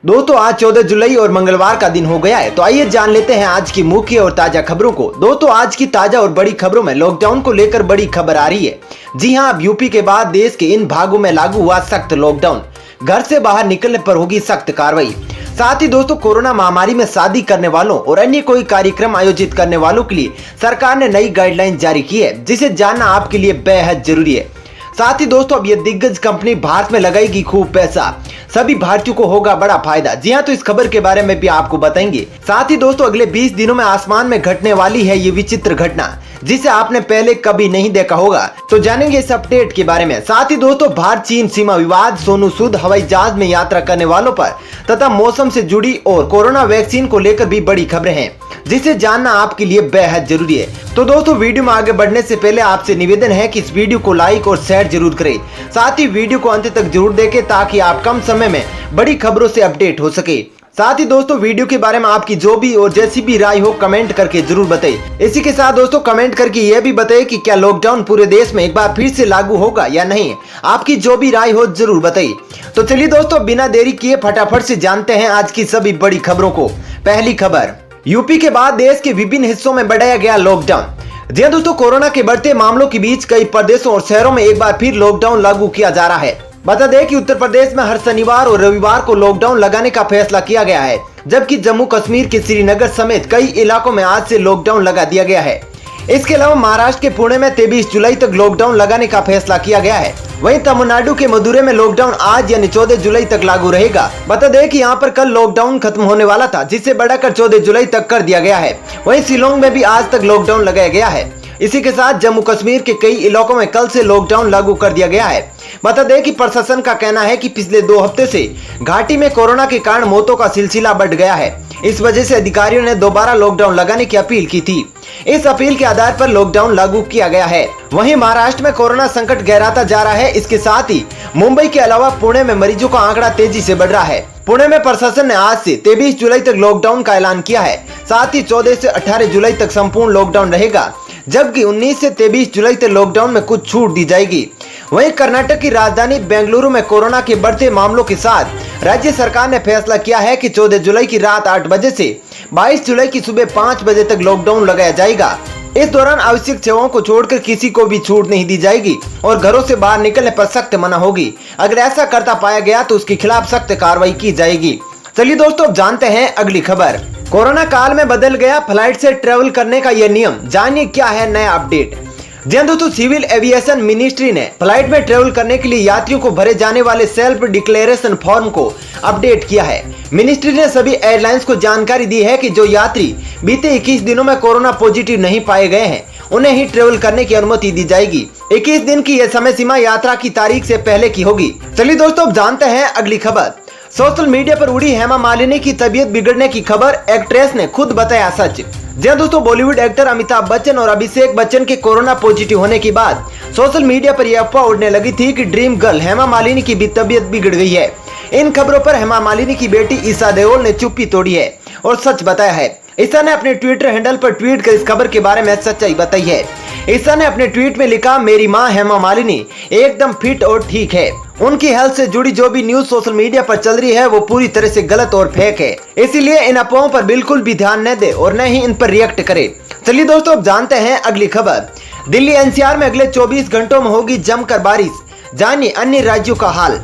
दोस्तों आज 14 जुलाई और मंगलवार का दिन हो गया है, तो आइए जान लेते हैं आज की मुख्य और ताजा खबरों को। दोस्तों आज की ताजा और बड़ी खबरों में लॉकडाउन को लेकर बड़ी खबर आ रही है। जी हां, अब यूपी के बाद देश के इन भागों में लागू हुआ सख्त लॉकडाउन। घर से बाहर निकलने पर होगी सख्त कार्रवाई। साथ ही दोस्तों कोरोना महामारी में शादी करने वालों और अन्य कोई कार्यक्रम आयोजित करने वालों के लिए सरकार ने नई गाइडलाइन जारी की है, जिसे जानना आपके लिए बेहद जरूरी है। साथ ही दोस्तों अब ये दिग्गज कंपनी भारत में लगाएगी खूब पैसा, सभी भारतीयों को होगा बड़ा फायदा। जी हाँ, तो इस खबर के बारे में भी आपको बताएंगे। साथ ही दोस्तों अगले 20 दिनों में आसमान में घटने वाली है ये विचित्र घटना, जिसे आपने पहले कभी नहीं देखा होगा, तो जानेंगे इस अपडेट के बारे में। साथ ही दोस्तों भारत चीन सीमा विवाद, सोनू सूद हवाई जहाज में यात्रा करने वालों पर तथा मौसम से जुड़ी और कोरोना वैक्सीन को लेकर भी बड़ी खबरें हैं, जिसे जानना आपके लिए बेहद जरूरी है। तो दोस्तों वीडियो में आगे बढ़ने से पहले आपसे निवेदन है कि इस वीडियो को लाइक और शेयर जरूर करें। साथ ही वीडियो को अंत तक जरूर देखें ताकि आप कम समय में बड़ी खबरों से अपडेट हो सके। साथ ही दोस्तों वीडियो के बारे में आपकी जो भी और जैसी भी राय हो कमेंट करके जरूर बताइए। इसी के साथ दोस्तों कमेंट करके यह भी बताइए कि क्या लॉकडाउन पूरे देश में एक बार फिर से लागू होगा या नहीं। आपकी जो भी राय हो जरूर बताइए। तो चलिए दोस्तों बिना देरी किए फटाफट से जानते हैं आज की सभी बड़ी खबरों को। पहली खबर, यूपी के बाद देश के विभिन्न हिस्सों में बढ़ाया गया लॉकडाउन। जी दोस्तों कोरोना के बढ़ते मामलों के बीच कई प्रदेशों और शहरों में एक बार फिर लॉकडाउन लागू किया जा रहा है। बता दें कि उत्तर प्रदेश में हर शनिवार और रविवार को लॉकडाउन लगाने का फैसला किया गया है, जबकि जम्मू कश्मीर के श्रीनगर समेत कई इलाकों में आज से लॉकडाउन लगा दिया गया है। इसके अलावा महाराष्ट्र के पुणे में 23 जुलाई तक लॉकडाउन लगाने का फैसला किया गया है। वहीं तमिलनाडु के मदुरै में लॉकडाउन आज यानी 14 जुलाई तक लागू रहेगा। बता दें कि यहाँ पर कल लॉकडाउन खत्म होने वाला था, जिसे बढ़ाकर 14 जुलाई तक कर दिया गया है। वहीं शिलोंग में भी आज तक लॉकडाउन लगाया गया है। इसी के साथ जम्मू कश्मीर के कई इलाकों में कल से लॉकडाउन लागू कर दिया गया है। बता दें कि प्रशासन का कहना है कि पिछले 2 हफ्ते से घाटी में कोरोना के कारण मौतों का सिलसिला बढ़ गया है। इस वजह से अधिकारियों ने दोबारा लॉकडाउन लगाने की अपील की थी। इस अपील के आधार पर लॉकडाउन लागू किया गया है। वहीं महाराष्ट्र में कोरोना संकट गहराता जा रहा है। इसके साथ ही मुंबई के अलावा पुणे में मरीजों का आंकड़ा तेजी से बढ़ रहा है। पुणे में प्रशासन ने आज से 23 जुलाई तक लॉकडाउन का ऐलान किया है। साथ ही 14 से 18 जुलाई तक संपूर्ण लॉकडाउन रहेगा, जबकि 19 से 23 जुलाई तक लॉकडाउन में कुछ छूट दी जाएगी। वहीं कर्नाटक की राजधानी बेंगलुरु में कोरोना के बढ़ते मामलों के साथ राज्य सरकार ने फैसला किया है कि 14 जुलाई की रात 8 बजे से 22 जुलाई की सुबह 5 बजे तक लॉकडाउन लगाया जाएगा। इस दौरान आवश्यक सेवाओं को छोड़कर किसी को भी छूट नहीं दी जाएगी और घरों से बाहर निकलने पर सख्त मना होगी। अगर ऐसा करता पाया गया तो उसके खिलाफ सख्त कार्रवाई की जाएगी। चलिए दोस्तों अब जानते हैं अगली खबर। कोरोना काल में बदल गया फ्लाइट से ट्रेवल करने का यह नियम, जानिए क्या है नया अपडेट। जी दोस्तों सिविल एविएशन मिनिस्ट्री ने फ्लाइट में ट्रेवल करने के लिए यात्रियों को भरे जाने वाले सेल्फ डिक्लेरेशन फॉर्म को अपडेट किया है। मिनिस्ट्री ने सभी एयरलाइंस को जानकारी दी है कि जो यात्री बीते 21 दिनों में कोरोना पॉजिटिव नहीं पाए गए हैं, उन्हें ही ट्रेवल करने की अनुमति दी जाएगी। 21 दिन की यह समय सीमा यात्रा की तारीख से पहले की होगी। चलिए दोस्तों अब जानते हैं अगली खबर। सोशल मीडिया पर उड़ी हेमा मालिनी की तबीयत बिगड़ने की खबर, एक्ट्रेस ने खुद बताया सच। जी दोस्तों बॉलीवुड एक्टर अमिताभ बच्चन और अभिषेक बच्चन के कोरोना पॉजिटिव होने के बाद सोशल मीडिया पर यह अफवाह उड़ने लगी थी कि ड्रीम गर्ल हेमा मालिनी की भी तबीयत बिगड़ गई है। इन खबरों पर हेमा मालिनी की बेटी ईशा देओल ने चुप्पी तोड़ी है और सच बताया है। ईशा ने अपने ट्विटर हैंडल पर ट्वीट कर इस खबर के बारे में सच्चाई बताई है। ईशा ने अपने ट्वीट में लिखा, मेरी मां हेमा मालिनी एकदम फिट और ठीक है। उनकी हेल्थ से जुड़ी जो भी न्यूज सोशल मीडिया पर चल रही है वो पूरी तरह से गलत और फेक है, इसीलिए इन अफवाहों पर बिल्कुल भी ध्यान न दे और न ही इन पर रिएक्ट करे। चलिए दोस्तों अब जानते हैं अगली खबर। दिल्ली एनसीआर में अगले 24 घंटों में होगी जमकर बारिश, जानिए अन्य राज्यों का हाल।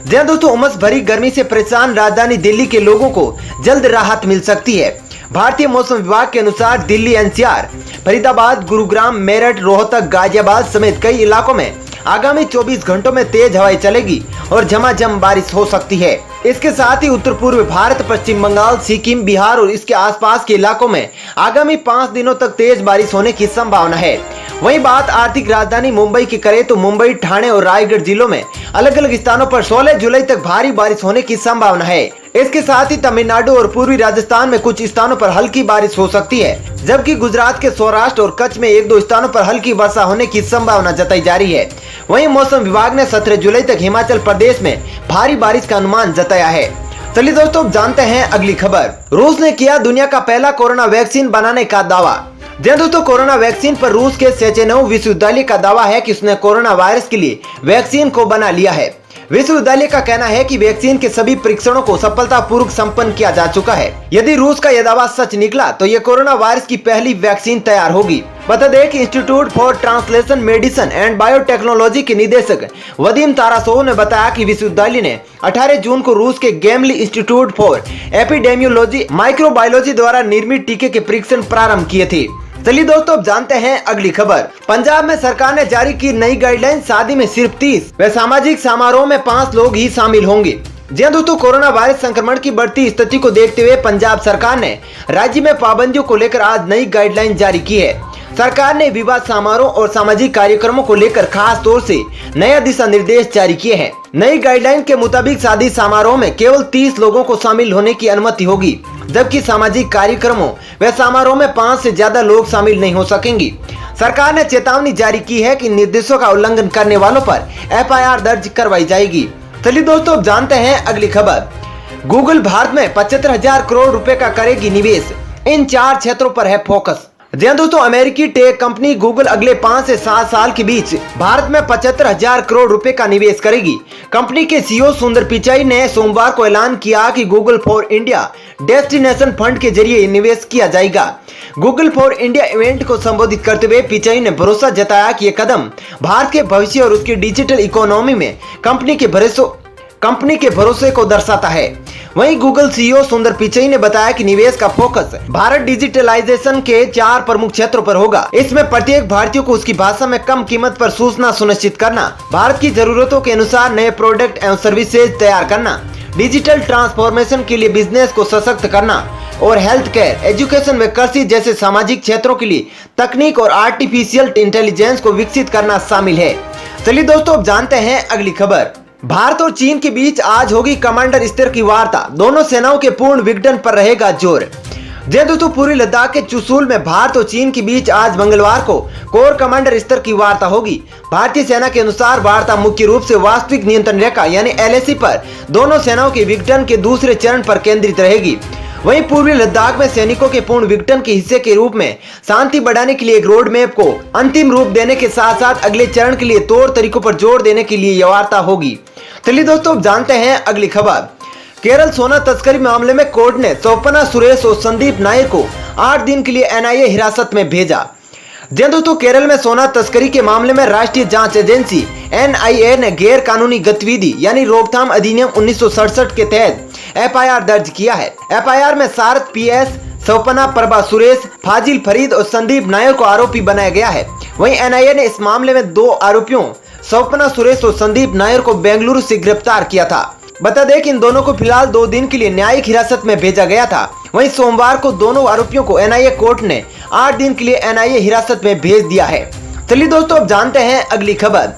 जी दोस्तों उमस भरी गर्मी से परेशान राजधानी दिल्ली के लोगों को जल्द राहत मिल सकती है। भारतीय मौसम विभाग के अनुसार दिल्ली एनसीआर, फरीदाबाद, गुरुग्राम, मेरठ, रोहतक, गाजियाबाद समेत कई इलाकों में आगामी 24 घंटों में तेज हवाएं चलेगी और झमाझम बारिश हो सकती है। इसके साथ ही उत्तर पूर्व भारत, पश्चिम बंगाल, सिक्किम, बिहार और इसके आसपास के इलाकों में आगामी 5 दिनों तक तेज बारिश होने की संभावना है। वहीं बात आर्थिक राजधानी मुंबई की करें तो मुंबई, ठाणे और रायगढ़ जिलों में अलग अलग स्थानों पर 16 जुलाई तक भारी बारिश होने की संभावना है। इसके साथ ही तमिलनाडु और पूर्वी राजस्थान में कुछ स्थानों पर हल्की बारिश हो सकती है, जबकि गुजरात के सौराष्ट्र और कच्छ में 1-2 स्थानों पर हल्की वर्षा होने की संभावना जताई जा रही है। वहीं मौसम विभाग ने 17 जुलाई तक हिमाचल प्रदेश में भारी बारिश का अनुमान जताया है। चलिए दोस्तों जानते हैं अगली खबर। रूस ने किया दुनिया का पहला कोरोना वैक्सीन बनाने का दावा। जी दोस्तों कोरोना वैक्सीन पर रूस के सेचेनोव विश्वविद्यालय का दावा है कि उसने कोरोना वायरस के लिए वैक्सीन को बना लिया है। विश्वविद्यालय का कहना है कि वैक्सीन के सभी परीक्षणों को सफलतापूर्वक संपन्न किया जा चुका है। यदि रूस का यह दावा सच निकला तो यह कोरोना वायरस की पहली वैक्सीन तैयार होगी। बता दें कि institute for translation medicine and biotechnology के निदेशक वदीम तारासोव ने बताया कि विश्वविद्यालय ने 18 जून को रूस के गेमली इंस्टीट्यूट फॉर एपिडेमियोलॉजी माइक्रोबायोलॉजी द्वारा निर्मित टीके के परीक्षण प्रारंभ किए थे। चलिए दोस्तों, अब जानते हैं अगली खबर। पंजाब में सरकार ने जारी की नई गाइडलाइन, शादी में सिर्फ 30 व सामाजिक समारोह में 5 लोग ही शामिल होंगे। जी हां दोस्तों, कोरोना वायरस संक्रमण की बढ़ती स्थिति को देखते हुए पंजाब सरकार ने राज्य में पाबंदियों को लेकर आज नई गाइडलाइन जारी की है। सरकार ने विवाह समारोह और सामाजिक कार्यक्रमों को लेकर खास तौर से नया दिशा निर्देश जारी किए हैं। नई गाइडलाइन के मुताबिक शादी समारोह में केवल 30 लोगों को शामिल होने की अनुमति होगी, जबकि सामाजिक कार्यक्रमों व समारोह में 5 से ज्यादा लोग शामिल नहीं हो सकेंगे। सरकार ने चेतावनी जारी की है कि निर्देशों का उल्लंघन करने वालों पर FIR दर्ज करवाई जाएगी। चलिए दोस्तों, अब जानते हैं अगली खबर। गूगल भारत में 75,000 करोड़ रुपए का करेगी निवेश, इन 4 क्षेत्रों पर है फोकस। जी हां दोस्तों, अमेरिकी टेक कंपनी गूगल अगले 5 से 7 साल के बीच भारत में 75,000 करोड़ रुपए का निवेश करेगी। कंपनी के CEO सुंदर पिचाई ने सोमवार को ऐलान किया कि Google for India destination fund के जरिए निवेश किया जाएगा। गूगल फॉर इंडिया इवेंट को संबोधित करते हुए पिचाई ने भरोसा जताया कि यह कदम भारत के भविष्य और उसकी डिजिटल इकोनॉमी में कंपनी के भरोसे को दर्शाता है। वहीं गूगल CEO सुंदर पिचाई ने बताया कि निवेश का फोकस भारत डिजिटलाइजेशन के 4 प्रमुख क्षेत्रों पर होगा। इसमें प्रत्येक भारतीय को उसकी भाषा में कम कीमत पर सूचना सुनिश्चित करना, भारत की जरूरतों के अनुसार नए प्रोडक्ट एवं सर्विसेज तैयार करना, डिजिटल ट्रांसफॉर्मेशन के लिए बिजनेस को सशक्त करना और हेल्थ केयर, एजुकेशन व कृषि जैसे सामाजिक क्षेत्रों के लिए तकनीक और आर्टिफिशियल इंटेलिजेंस को विकसित करना शामिल है। चलिए दोस्तों, अब जानते हैं अगली खबर। भारत और चीन के बीच आज होगी कमांडर स्तर की वार्ता, दोनों सेनाओं के पूर्ण विघटन पर रहेगा जोर। जी दोस्तों, पूर्वी लद्दाख के चुशूल में भारत और चीन के बीच आज मंगलवार को कोर कमांडर स्तर की वार्ता होगी। भारतीय सेना के अनुसार वार्ता मुख्य रूप से वास्तविक नियंत्रण रेखा यानी LAC पर दोनों सेनाओं के विघटन के दूसरे चरण पर केंद्रित रहेगी। वहीं पूर्वी लद्दाख में सैनिकों के पूर्ण विघटन के हिस्से के रूप में शांति बढ़ाने के लिए एक रोड मैप को अंतिम रूप देने के साथ साथ अगले चरण के लिए तौर तरीकों पर जोर देने के लिए यह वार्ता होगी। चलिए दोस्तों, अब जानते हैं अगली खबर। केरल सोना तस्करी मामले में कोर्ट ने स्वप्ना सुरेश और संदीप नायर को 8 दिन के लिए NIA हिरासत में भेजा। जी दोस्तों, केरल में सोना तस्करी के मामले में राष्ट्रीय जांच एजेंसी NIA ने गैर कानूनी गतिविधि यानी रोकथाम अधिनियम 1967 के तहत FIR दर्ज किया है। FIR में सारथ PS, स्वप्ना प्रभा सुरेश, फाजिल फरीद और संदीप नायर को आरोपी बनाया गया है। वहीं NIA ने इस मामले में 2 आरोपियों स्वप्ना सुरेश और संदीप नायर को बेंगलुरु से गिरफ्तार किया था। बता दें कि इन दोनों को फिलहाल 2 दिन के लिए न्यायिक हिरासत में भेजा गया था। वहीं सोमवार को दोनों आरोपियों को NIA कोर्ट ने 8 दिन के लिए NIA हिरासत में भेज दिया है। चलिए दोस्तों, अब जानते हैं अगली खबर।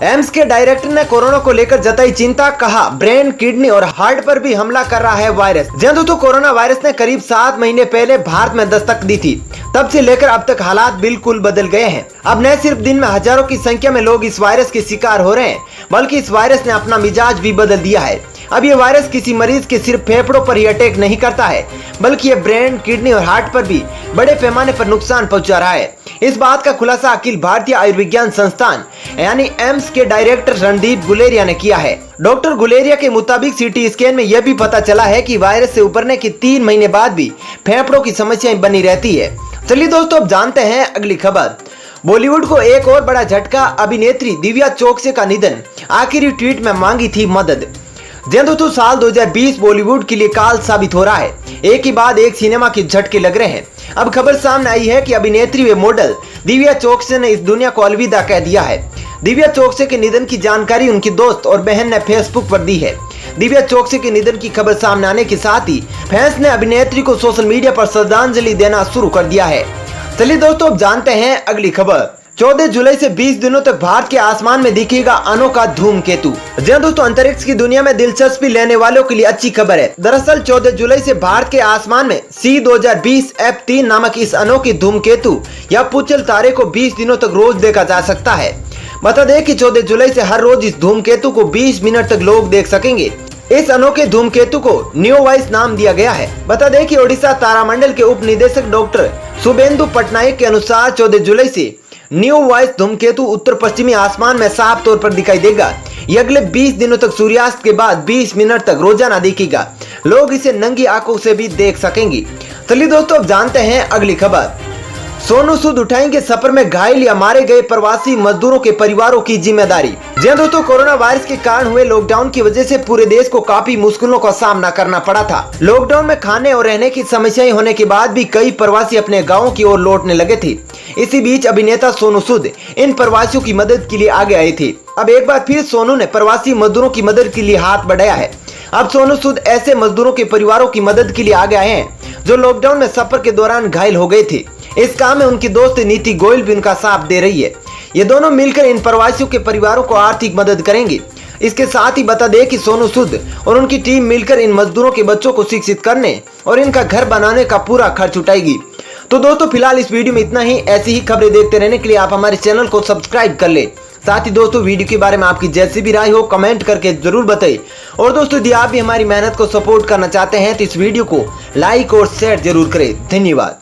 एम्स के डायरेक्टर ने कोरोना को लेकर जताई चिंता, कहा ब्रेन, किडनी और हार्ट पर भी हमला कर रहा है वायरस। जी दोस्तों, कोरोना वायरस ने करीब 7 महीने पहले भारत में दस्तक दी थी। तब से लेकर अब तक हालात बिल्कुल बदल गए हैं। अब न सिर्फ दिन में हजारों की संख्या में लोग इस वायरस के शिकार हो रहे हैं, बल्कि इस वायरस ने अपना मिजाज भी बदल दिया है। अब ये वायरस किसी मरीज के सिर्फ फेफड़ों पर ही अटैक नहीं करता है, बल्कि ये ब्रेन, किडनी और हार्ट पर भी बड़े पैमाने पर नुकसान पहुंचा रहा है। इस बात का खुलासा अखिल भारतीय आयुर्विज्ञान संस्थान यानी एम्स के डायरेक्टर रणदीप गुलेरिया ने किया है। डॉक्टर गुलेरिया के मुताबिक CT स्कैन में यह भी पता चला है कि वायरस से उबरने के 3 महीने बाद भी फेफड़ों की समस्याएं बनी रहती है। चलिए दोस्तों, अब जानते हैं अगली खबर। बॉलीवुड को एक और बड़ा झटका, अभिनेत्री दिव्या चोपसे का निधन, आखिरी ट्वीट में मांगी थी मदद। दोस्तों, साल 2020 बॉलीवुड के लिए काल साबित हो रहा है। एक के बाद एक सिनेमा के झटके लग रहे हैं। अब खबर सामने आई है कि अभिनेत्री व मॉडल दिव्या चोपसे ने इस दुनिया को अलविदा कह दिया है। दिव्या चोपसे के निधन की जानकारी उनकी दोस्त और बहन ने फेसबुक पर दी है। दिव्या चोपसे के निधन की खबर सामने आने के साथ ही फैंस ने अभिनेत्री को सोशल मीडिया पर श्रद्धांजलि देना शुरू कर दिया है। चलिए दोस्तों, अब जानते हैं अगली खबर। 14 जुलाई से 20 दिनों तक भारत के आसमान में दिखेगा अनोखा धूमकेतु। जी दोस्तों, अंतरिक्ष की दुनिया में दिलचस्पी लेने वालों के लिए अच्छी खबर है। दरअसल 14 जुलाई से भारत के आसमान में C2020 F3 नामक इस अनोखे धूमकेतु या पुचल तारे को 20 दिनों तक रोज देखा जा सकता है। बता दें कि 14 जुलाई से हर रोज इस धूमकेतु को 20 मिनट तक लोग देख सकेंगे। इस अनोखे धूमकेतु को न्योवाइस नाम दिया गया है। बता दें कि ओडिशा तारामंडल के उप निदेशक डॉक्टर शुभेंदु पटनायक के अनुसार 14 जुलाई से न्योवाइस धूमकेतु उत्तर पश्चिमी आसमान में साफ तौर पर दिखाई देगा। ये अगले 20 दिनों तक सूर्यास्त के बाद 20 मिनट तक रोजाना दिखेगा। लोग इसे नंगी आंखों से भी देख सकेंगे। चलिए दोस्तों, अब जानते हैं अगली खबर। सोनू सूद उठाएंगे सफर में घायल या मारे गए प्रवासी मजदूरों के परिवारों की जिम्मेदारी। जी हां दोस्तों, कोरोना वायरस के कारण हुए लॉकडाउन की वजह से पूरे देश को काफी मुश्किलों का सामना करना पड़ा था। लॉकडाउन में खाने और रहने की समस्याएं होने के बाद भी कई प्रवासी अपने गाँव की ओर लौटने लगे थे। इसी बीच अभिनेता सोनू सूद इन प्रवासियों की मदद के लिए आगे आए थे। अब एक बार फिर सोनू ने प्रवासी मजदूरों की मदद के लिए हाथ बढ़ाया है। अब सोनू सूद ऐसे मजदूरों के परिवारों की मदद के लिए आगे आए हैं जो लॉकडाउन में सफर के दौरान घायल हो गए थे। इस काम में उनकी दोस्त नीति गोयल भी उनका साथ दे रही है। ये दोनों मिलकर इन प्रवासियों के परिवारों को आर्थिक मदद करेंगे। इसके साथ ही बता दें कि सोनू सूद और उनकी टीम मिलकर इन मजदूरों के बच्चों को शिक्षित करने और इनका घर बनाने का पूरा खर्च उठाएगी। तो दोस्तों, फिलहाल इस वीडियो में इतना ही। ऐसी ही खबरें देखते रहने के लिए आप हमारे चैनल को सब्सक्राइब कर ले। साथ ही दोस्तों, वीडियो के बारे में आपकी जैसी भी राय हो कमेंट करके जरूर बताइए। और दोस्तों, यदि आप भी हमारी मेहनत को सपोर्ट करना चाहते हैं तो इस वीडियो को लाइक और शेयर जरूर करें। धन्यवाद।